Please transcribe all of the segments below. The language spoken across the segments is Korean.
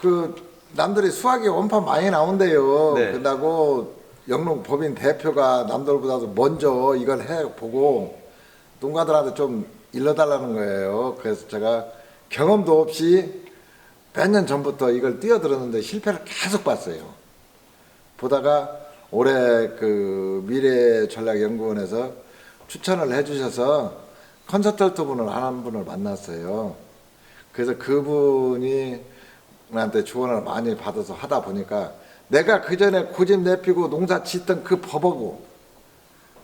그 남들이 수확이 원판 많이 나온대요. 네. 그런다고 영농 법인 대표가 남들보다도 먼저 이걸 해보고 농가들한테 좀 일러달라는 거예요. 그래서 제가 경험도 없이 몇 년 전부터 이걸 뛰어들었는데 실패를 계속 봤어요. 보다가 올해 그 미래전략연구원에서 추천을 해주셔서 컨설턴트 분을 한 분을 만났어요. 그래서 그분이 나한테 조언을 많이 받아서 하다 보니까 내가 그 전에 고집 내피고 농사 짓던 그 법하고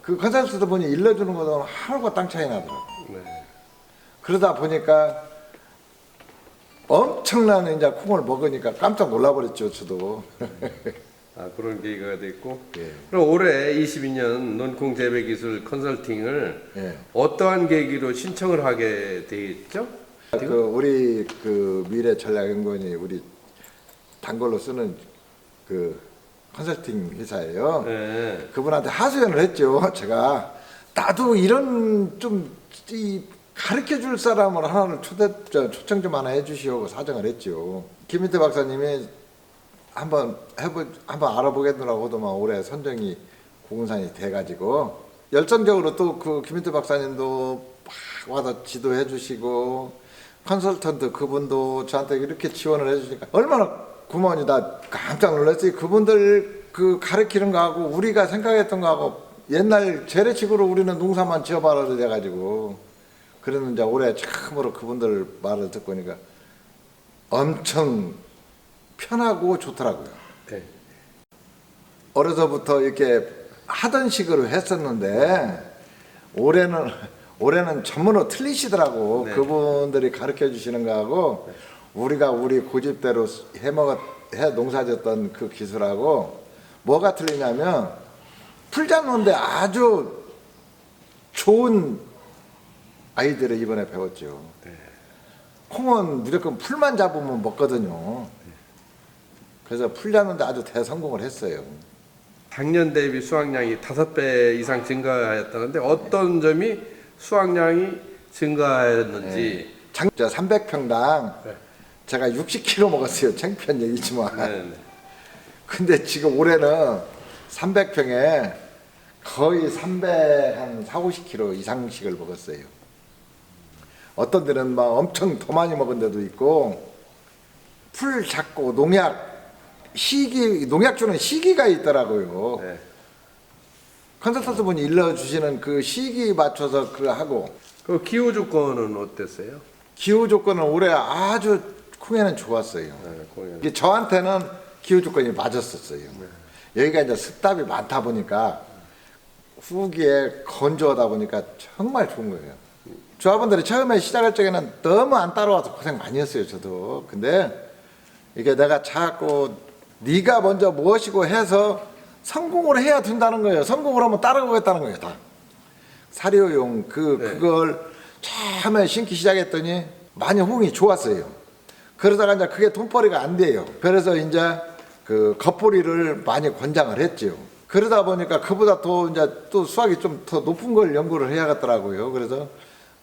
그 컨설턴트 분이 일러주는 거는 하늘과 땅 차이 나더라고요. 네. 그러다 보니까 엄청난 이제 콩을 먹으니까 깜짝 놀라버렸죠, 저도. 아, 그런 계기가 됐고. 예. 그럼 올해 22년 논콩 재배 기술 컨설팅을 예. 어떠한 계기로 신청을 하게 되었죠? 그 우리 그 미래전략연구원이 우리 단골로 쓰는 그 컨설팅 회사예요. 네. 그분한테 하소연을 했죠. 제가 나도 이런 좀 가르쳐 줄 사람을 하나를 초청 좀 하나 해주시오 사정을 했죠. 김인태 박사님이 한번 알아보겠느라고 하더만 올해 선정이 공산이 돼가지고 열정적으로 또 그 김인태 박사님도 막 와서 지도해 주시고 컨설턴트 그분도 저한테 이렇게 지원을 해주시니까 얼마나 고마운지 나 깜짝 놀랐어요. 그분들 그 가르치는 거하고 우리가 생각했던 거하고 옛날 재래식으로 우리는 농사만 지어봐라 돼가지고 그랬는데 올해 처음으로 그분들 말을 듣고 보니까 엄청 편하고 좋더라고요. 네. 어려서부터 이렇게 하던 식으로 했었는데 올해는 전문으로 틀리시더라고. 네. 그분들이 가르쳐 주시는 거하고 우리가 우리 고집대로 해 농사졌던 그 기술하고 뭐가 틀리냐면 풀 잡는데 아주 좋은 아이디어를 이번에 배웠죠. 네. 콩은 무조건 풀만 잡으면 먹거든요. 그래서 풀 잡는데 아주 대성공을 했어요. 작년 대비 수확량이 5배 이상 증가하였다는데 어떤 점이 수확량이 증가하였는지. 저 300평당 네. 제가 60kg 먹었어요. 창피한 얘기지만. 네. 근데 지금 올해는 300평에 거의 340, 50kg 이상씩을 먹었어요. 어떤 데는 막 엄청 더 많이 먹은 데도 있고 풀 잡고 농약 주는 시기가 있더라고요. 네. 컨설턴트 분이 일러주시는 그 시기 맞춰서 그거 하고 그 기후 조건은 어땠어요? 기후 조건은 올해 아주 콩에는 좋았어요. 네, 공연. 이게 저한테는 기후 조건이 맞았었어요. 여기가 이제 습답이 많다 보니까 후기에 건조하다 보니까 정말 좋은 거예요. 조합원들이 처음에 시작할 적에는 너무 안 따라와서 고생 많이 했어요, 저도. 근데 이게 내가 자꾸 네가 먼저 무엇이고 해서 성공을 해야 된다는 거예요. 성공을 하면 따라오겠다는 거예요, 다. 사료용 그걸 처음에 심기 시작했더니 많이 호응이 좋았어요. 그러다가 이제 그게 돈벌이가 안 돼요. 그래서 이제 그 겉보리를 많이 권장을 했죠. 그러다 보니까 그보다 더 이제 또 수확이 좀 더 높은 걸 연구를 해야겠더라고요. 그래서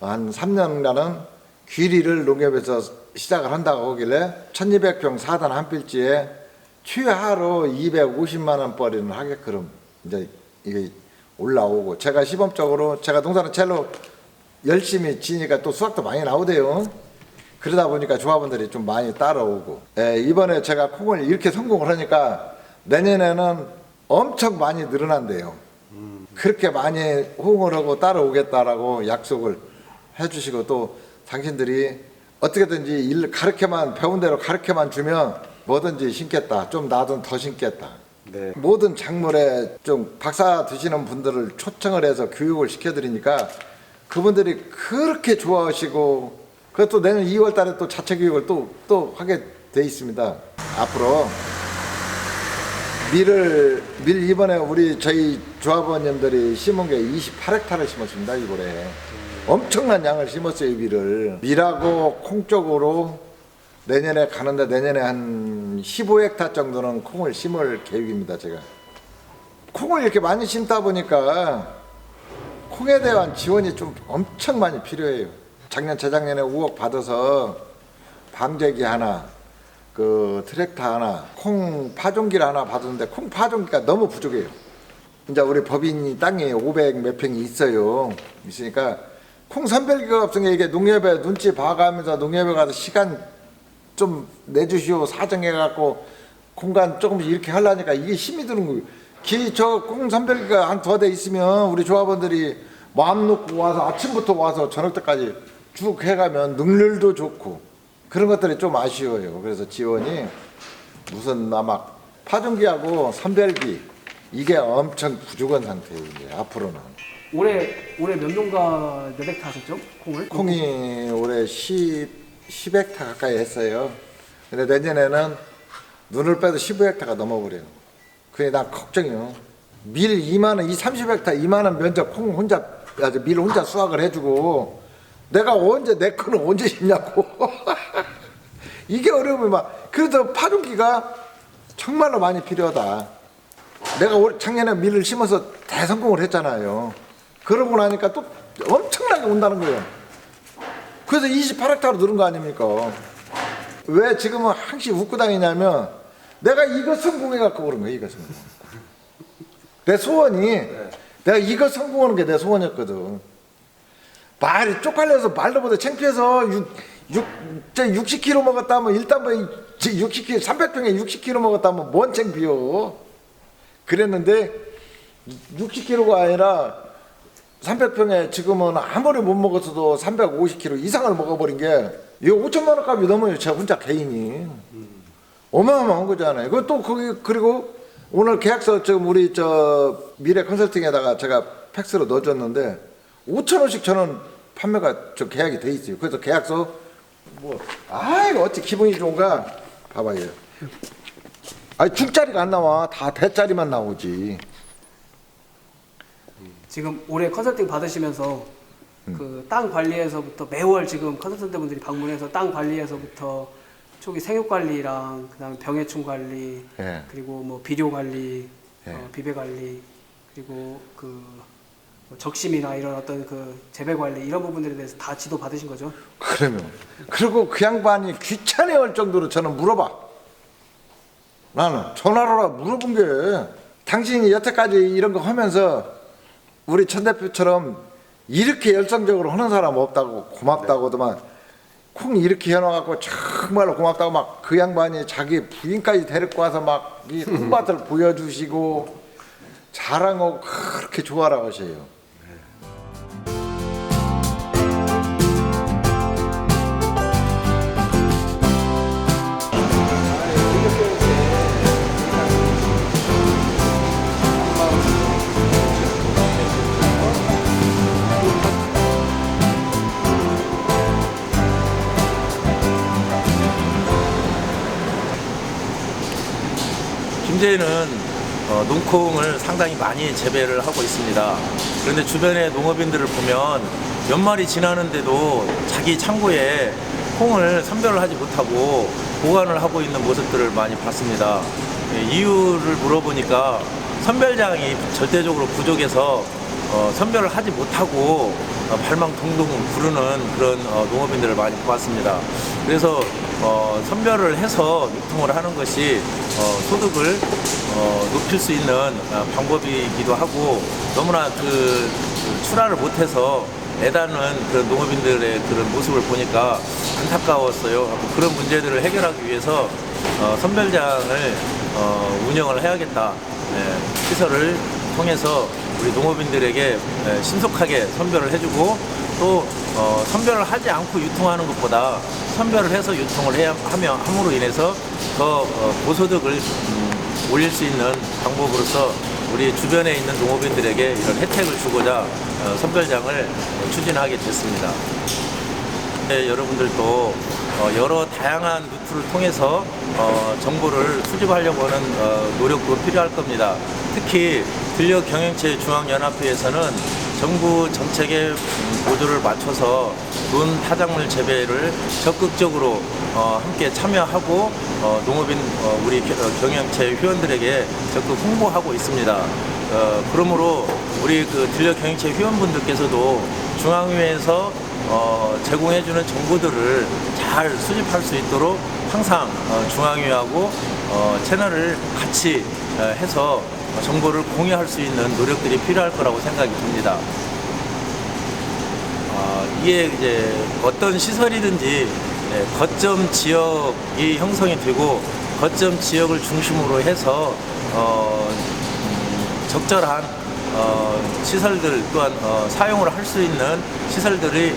한 3년간은 귀리를 농협에서 시작을 한다고 하길래 1200평 4단 한 필지에 최하로 250만 원 벌이는 하게끔 이제 이게 올라오고 제가 시범적으로 제가 농사는 첼로 열심히 지니까 또 수확도 많이 나오대요. 그러다 보니까 조합원들이 좀 많이 따라오고 이번에 제가 콩을 이렇게 성공을 하니까 내년에는 엄청 많이 늘어난대요. 그렇게 많이 호응을 하고 따라오겠다라고 약속을 해주시고 또 당신들이 어떻게든지 일 가르쳐만 배운 대로 가르쳐만 주면 뭐든지 심겠다. 좀 나든 더 심겠다. 네. 모든 작물에 좀 박사 드시는 분들을 초청을 해서 교육을 시켜드리니까 그분들이 그렇게 좋아하시고 그것도 내년 2월 달에 또 자체 교육을 또 하게 돼 있습니다. 앞으로 밀 이번에 저희 조합원님들이 심은 게 28헥타를 심었습니다. 이번에 엄청난 양을 심었어요. 밀하고 콩 쪽으로 내년에 가는데 내년에 한 15헥타 정도는 콩을 심을 계획입니다. 제가 콩을 이렇게 많이 심다 보니까 콩에 대한 지원이 좀 엄청 많이 필요해요. 작년 재작년에 5억 받아서 방제기 하나 그 트랙터 하나, 콩 파종기를 하나 받았는데 콩 파종기가 너무 부족해요. 이제 우리 법인이 땅에 500 몇 평이 있어요. 있으니까 콩 선별기가 없으니까 이게 농협에 눈치 봐가면서 농협에 가서 시간 좀 내주시오 사정해갖고 공간 조금씩 이렇게 하려니까 이게 힘이 드는 거예요. 저 콩 선별기가 한 2대 있으면 우리 조합원들이 마음 놓고 와서 아침부터 와서 저녁 때까지 쭉 해가면 능률도 좋고 그런 것들이 좀 아쉬워요. 그래서 지원이 무슨 아마 파종기하고 선별기 이게 엄청 부족한 상태예요. 이제 앞으로는 올해 몇 농가 몇 헥타 하셨죠? 콩을? 콩이 올해 10헥타 가까이 했어요. 근데 내년에는 눈을 빼도 15헥타가 넘어버려요. 그게 난 걱정이요. 밀 2만 원, 30헥타 2만 원 면적 콩 혼자 밀 혼자 수확을 해주고 내가 언제 내 거는 언제 심냐고. 이게 어려우면 막 그래서 파종기가 정말로 많이 필요하다. 내가 작년에 밀을 심어서 대성공을 했잖아요. 그러고 나니까 또 엄청나게 온다는 거예요. 그래서 28헥타로 늘은 거 아닙니까? 왜 지금은 항상 웃고 다니냐면 내가 이거 성공해갖고 그런 거예요. 이거 성공. 내 소원이 내가 이거 성공하는 게 내 소원이었거든. 말이 쪽팔려서 말도 못해 창피해서 60kg 먹었다면 일단 뭐 60kg 300평에 60kg 먹었다면 뭔 창피요. 그랬는데 60kg가 아니라 300평에 지금은 아무리 못 먹었어도 350kg 이상을 먹어버린 게 이거 5천만 원 값이 넘어요. 제가 혼자 개인이 어마어마한 거잖아요. 그또 거기 그리고 오늘 계약서 지금 우리 저 미래 컨설팅에다가 제가 팩스로 넣어줬는데 5천 원씩 저는 판매가 저 계약이 돼 있어요. 그래서 계약서 뭐 이거 어찌 기분이 좋은가 봐봐요. 아니 중짜리가 안 나와. 다 대짜리만 나오지. 지금 올해 컨설팅 받으시면서 그 땅 관리에서부터 매월 지금 컨설턴트 분들이 방문해서 땅 관리에서부터 초기 생육 관리랑 그다음에 병해충 관리 예. 그리고 뭐 비료 관리, 예. 비배 관리 그리고 뭐 적심이나 이런 어떤 그 재배 관리 이런 부분들에 대해서 다 지도 받으신 거죠? 그러면 그리고 그 양반이 귀찮아할 정도로 저는 물어봐. 나는 전화로 물어본 게 당신이 여태까지 이런 거 하면서 우리 천 대표처럼 이렇게 열성적으로 하는 사람 없다고 고맙다고도만 콩 이렇게 해놔갖고 정말로 고맙다고 막 그 양반이 자기 부인까지 데리고 와서 막 이 콩밭을 보여주시고 자랑하고 그렇게 좋아라고 하셔요. 현재는 농콩을 상당히 많이 재배를 하고 있습니다. 그런데 주변의 농업인들을 보면 연말이 지나는데도 자기 창고에 콩을 선별을 하지 못하고 보관을 하고 있는 모습들을 많이 봤습니다. 이유를 물어보니까 선별장이 절대적으로 부족해서 선별을 하지 못하고 발망동동 부르는 그런 농업인들을 많이 보았습니다. 그래서 선별을 해서 유통을 하는 것이 소득을 높일 수 있는 방법이기도 하고 너무나 그 출하를 못해서 애다는 그런 농업인들의 그런 모습을 보니까 안타까웠어요. 그런 문제들을 해결하기 위해서 선별장을 운영을 해야겠다. 시설을 통해서 우리 농업인들에게 신속하게 선별을 해주고 또 선별을 하지 않고 유통하는 것보다 선별을 해서 유통을 함으로 인해서 더 고소득을 올릴 수 있는 방법으로서 우리 주변에 있는 농업인들에게 이런 혜택을 주고자 선별장을 추진하게 됐습니다. 여러분들도 여러 다양한 루트를 통해서 정보를 수집하려고 하는 노력도 필요할 겁니다. 특히 들녘경영체중앙연합회에서는 정부 정책에 보조를 맞춰서 논 타작물 재배를 적극적으로 함께 참여하고 농업인 우리 경영체 회원들에게 적극 홍보하고 있습니다. 그러므로 우리 그 들녘경영체 회원분들께서도 중앙위에서 제공해주는 정보들을 잘 수집할 수 있도록 항상 중앙위하고 채널을 같이 해서 정보를 공유할 수 있는 노력들이 필요할 거라고 생각이 듭니다. 이게 이제 어떤 시설이든지 거점 지역이 형성이 되고 거점 지역을 중심으로 해서 적절한 시설들 또한 사용을 할 수 있는 시설들이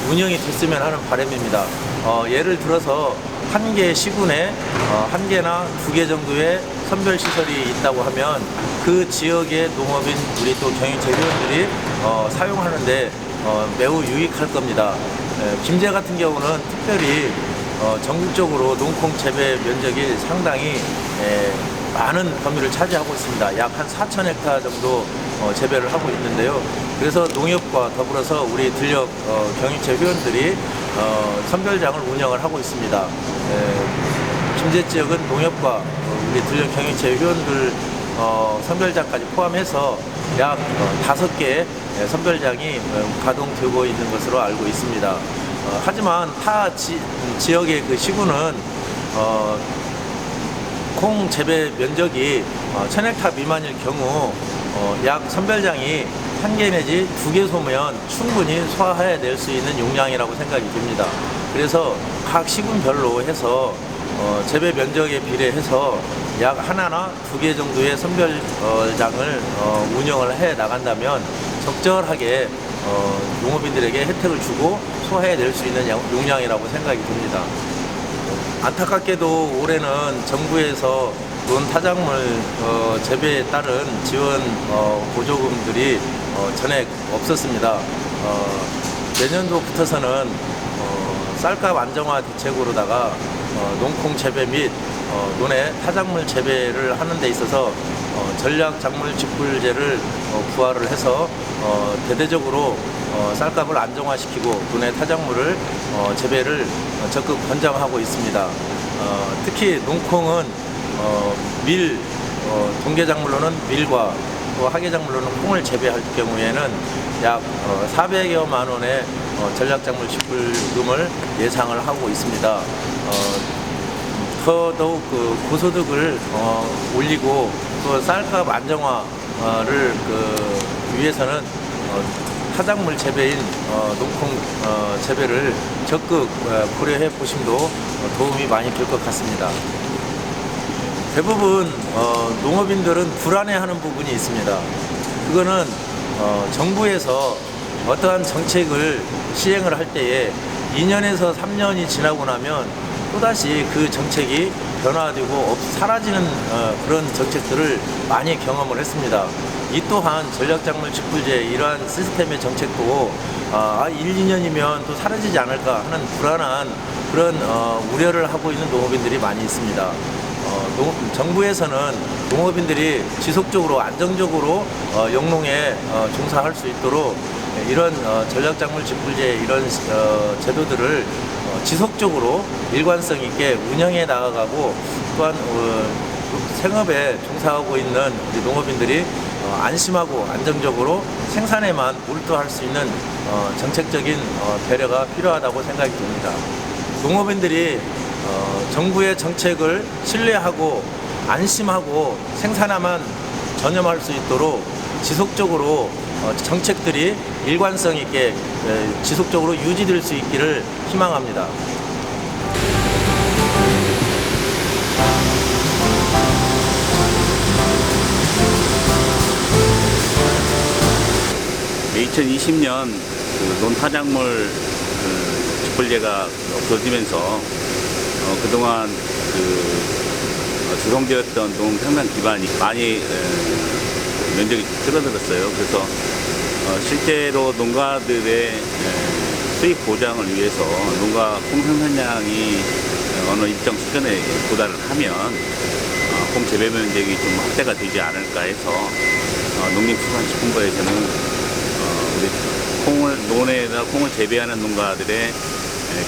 운영이 됐으면 하는 바람입니다. 예를 들어서 한 개 시군에 한 개나 두 개 정도의 선별 시설이 있다고 하면 그 지역의 농업인 우리 또 경영체 회원들이 사용하는데 매우 유익할 겁니다. 김제 같은 경우는 특별히 전국적으로 농콩 재배 면적이 상당히 많은 범위를 차지하고 있습니다. 약 한 4,000헥타 정도 재배를 하고 있는데요. 그래서 농협과 더불어서 우리 들녘 경유체 회원들이 선별장을 운영을 하고 있습니다. 김제 지역은 농협과 우리 들녘 경유체 회원들 선별장까지 포함해서 약 5개 선별장이 가동되고 있는 것으로 알고 있습니다. 하지만 타 지역의 그 시군은 콩 재배 면적이 1,000헥타 미만일 경우 약 선별장이 1개 내지 2개 소면 충분히 소화해야 될 수 있는 용량이라고 생각이 됩니다. 그래서 각 시군별로 해서 재배 면적에 비례해서 약 하나나 2개 정도의 선별장을 운영을 해 나간다면 적절하게 농업인들에게 혜택을 주고 소화해 낼 수 있는 용량이라고 생각이 듭니다. 안타깝게도 올해는 정부에서 논 타작물 재배에 따른 지원 보조금들이 전액 없었습니다. 내년도부터서는 쌀값 안정화 대책으로다가 농콩 재배 및 논의 타작물 재배를 하는 데 있어서 전략 작물 직불제를 부활을 해서 대대적으로 쌀값을 안정화시키고 논의 타작물을 재배를 적극 권장하고 있습니다. 특히 농콩은 밀, 동계작물로는 밀과 또 하계작물로는 콩을 재배할 경우에는 약 400여만 원의 전략작물 직불금을 예상을 하고 있습니다. 더더욱 그 고소득을 올리고 또 쌀값 안정화를 위해서는 타작물 재배인 농콩 재배를 적극 고려해 보심도 도움이 많이 될 것 같습니다. 대부분 농업인들은 불안해하는 부분이 있습니다. 그거는 정부에서 어떠한 정책을 시행을 할 때에 2년에서 3년이 지나고 나면 또다시 그 정책이 변화되고 사라지는 그런 정책들을 많이 경험을 했습니다. 이 또한 전략작물 직불제 이러한 시스템의 정책도 1, 2년이면 또 사라지지 않을까 하는 불안한 그런 우려를 하고 있는 농업인들이 많이 있습니다. 정부에서는 농업인들이 지속적으로 안정적으로 영농에 종사할 수 있도록 이런 전략작물 직불제 이런 제도들을 지속적으로 일관성 있게 운영해 나아가고 또한 생업에 종사하고 있는 우리 농업인들이 안심하고 안정적으로 생산에만 몰두할 수 있는 정책적인 배려가 필요하다고 생각이 듭니다. 농업인들이 정부의 정책을 신뢰하고 안심하고 생산에만 전념할 수 있도록 지속적으로 정책들이 일관성 있게 지속적으로 유지될 수 있기를 희망합니다. 네, 2020년 논타작물 직불제가 없어지면서 그동안 조성되었던 농생산 기반이 많이 면적이 줄어들었어요. 그래서 실제로 농가들의 수익 보장을 위해서 농가 콩생산량이 어느 일정 수준에 도달을 하면 콩 재배 면적이 좀 확대가 되지 않을까 해서 농림수산식품부에서는 우리 논에다 콩을 재배하는 농가들의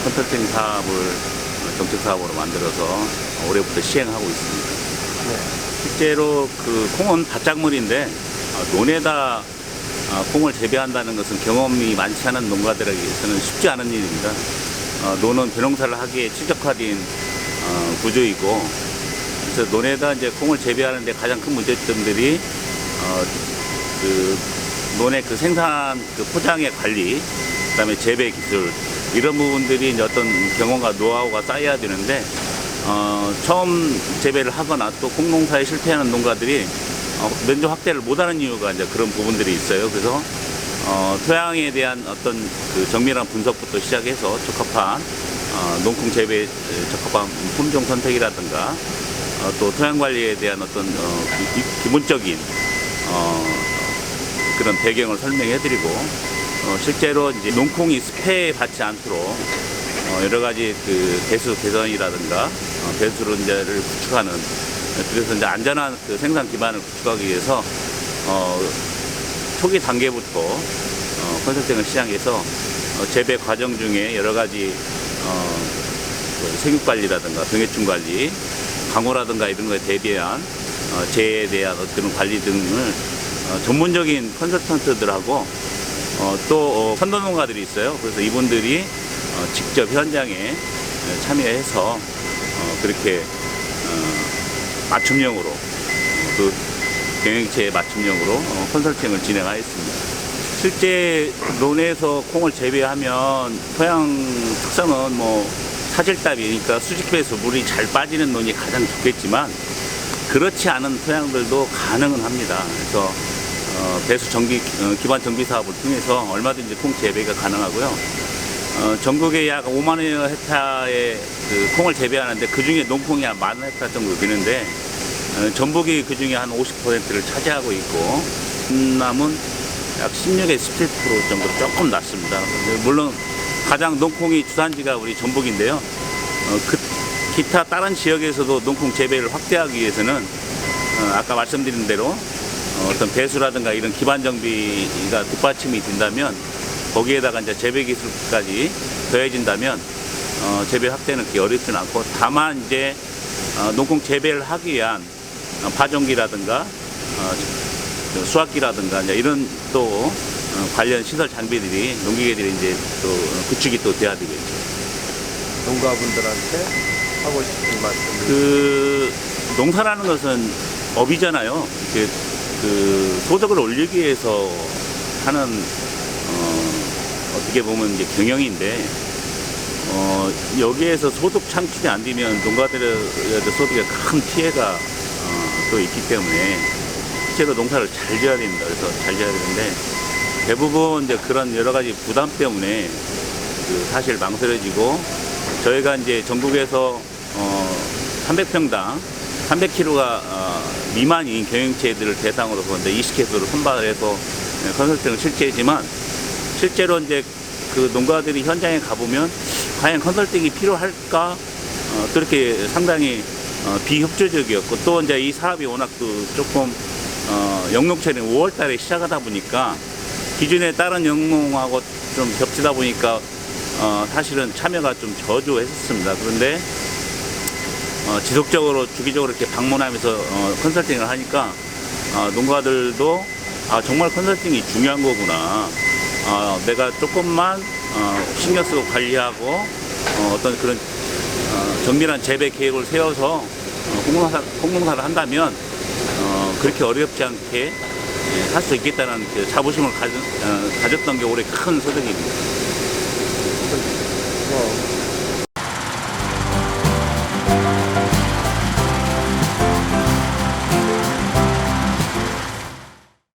컨설팅 사업을 정책 사업으로 만들어서 올해부터 시행하고 있습니다. 네. 실제로 그 콩은 다작물인데 논에다 콩을 재배한다는 것은 경험이 많지 않은 농가들에게서는 쉽지 않은 일입니다. 노는 벼농사를 하기에 최적화된 구조이고, 그래서 논에다 이제 콩을 재배하는데 가장 큰 문제점들이 그 논의 그 생산 그 포장의 관리, 그다음에 재배 기술 이런 부분들이 이제 어떤 경험과 노하우가 쌓여야 되는데 처음 재배를 하거나 또 콩농사에 실패하는 농가들이 면적 확대를 못하는 이유가 이제 그런 부분들이 있어요. 그래서 토양에 대한 어떤 그 정밀한 분석부터 시작해서 적합한 농콩 재배에 적합한 품종 선택이라든가 또 토양 관리에 대한 어떤 기본적인 그런 배경을 설명해드리고 실제로 이제 농콩이 습해에 받지 않도록 여러 가지 그 배수 개선이라든가 배수 론자를 구축하는, 그래서 이제 안전한 그 생산 기반을 구축하기 위해서 초기 단계부터 컨설팅을 시작해서 재배 과정 중에 여러 가지 생육 관리라든가 병해충 관리, 강호라든가 이런 거에 대비한 재해에 대한 어떤 관리 등을 전문적인 컨설턴트들하고 또 선도농가들이 있어요. 그래서 이분들이 직접 현장에 참여해서 그렇게 맞춤형으로 그 경영체의 맞춤형으로 컨설팅을 진행하였습니다. 실제 논에서 콩을 재배하면 토양 특성은 뭐 사질답이니까 수직배수 물이 잘 빠지는 논이 가장 좋겠지만 그렇지 않은 토양들도 가능은 합니다. 그래서 배수 정비 기반 정비 사업을 통해서 얼마든지 콩 재배가 가능하고요. 전국에 약 5만여 헥타의 그 콩을 재배하는데 그 중에 농콩이 한 10,000 헥타 정도 되는데 전북이 그 중에 한 50%를 차지하고 있고 남은 약 16에서 17% 정도 조금 낮습니다. 물론 가장 농콩이 주산지가 우리 전북인데요. 기타 다른 지역에서도 농콩 재배를 확대하기 위해서는 아까 말씀드린 대로 어떤 배수라든가 이런 기반 정비가 뒷받침이 된다면 거기에다가 이제 재배 기술까지 더해진다면 재배 확대는 그렇게 어렵지는 않고, 다만 이제 농콩 재배를 하기 위한 파종기라든가 수확기라든가 이제 이런 또 관련 시설 장비들이 농기계들이 이제 또 구축이 또 돼야 되겠죠. 농가분들한테 하고 싶은 말씀. 그 농사라는 것은 업이잖아요. 그 소득을 올리기 위해서 하는 어떻게 보면 이제 경영인데 여기에서 소득 창출이 안 되면 농가들의 소득에 큰 피해가 또 있기 때문에 실제로 농사를 잘 지어야 됩니다. 그래서 잘 지어야 되는데 대부분 이제 그런 여러 가지 부담 때문에 그 사실 망설여지고, 저희가 이제 전국에서 300평당 300kg가 미만인 경영체들을 대상으로 그런데 20개소를 선발을 해서 컨설팅을 실제 했지만 실제로 이제 그 농가들이 현장에 가보면 과연 컨설팅이 필요할까? 또 이렇게 상당히 비협조적이었고, 또 이제 이 사업이 워낙 또 조금 영농철이 5월 달에 시작하다 보니까 기존에 다른 영농하고 좀 겹치다 보니까 사실은 참여가 좀 저조했었습니다. 그런데 지속적으로 주기적으로 이렇게 방문하면서 컨설팅을 하니까 농가들도 정말 컨설팅이 중요한 거구나. 내가 조금만 신경 쓰고 관리하고 어떤 그런 정밀한 재배 계획을 세워서 콩농사를 한다면 그렇게 어렵지 않게 할 수 있겠다는 그 자부심을 가졌던 게 올해 큰 소득입니다.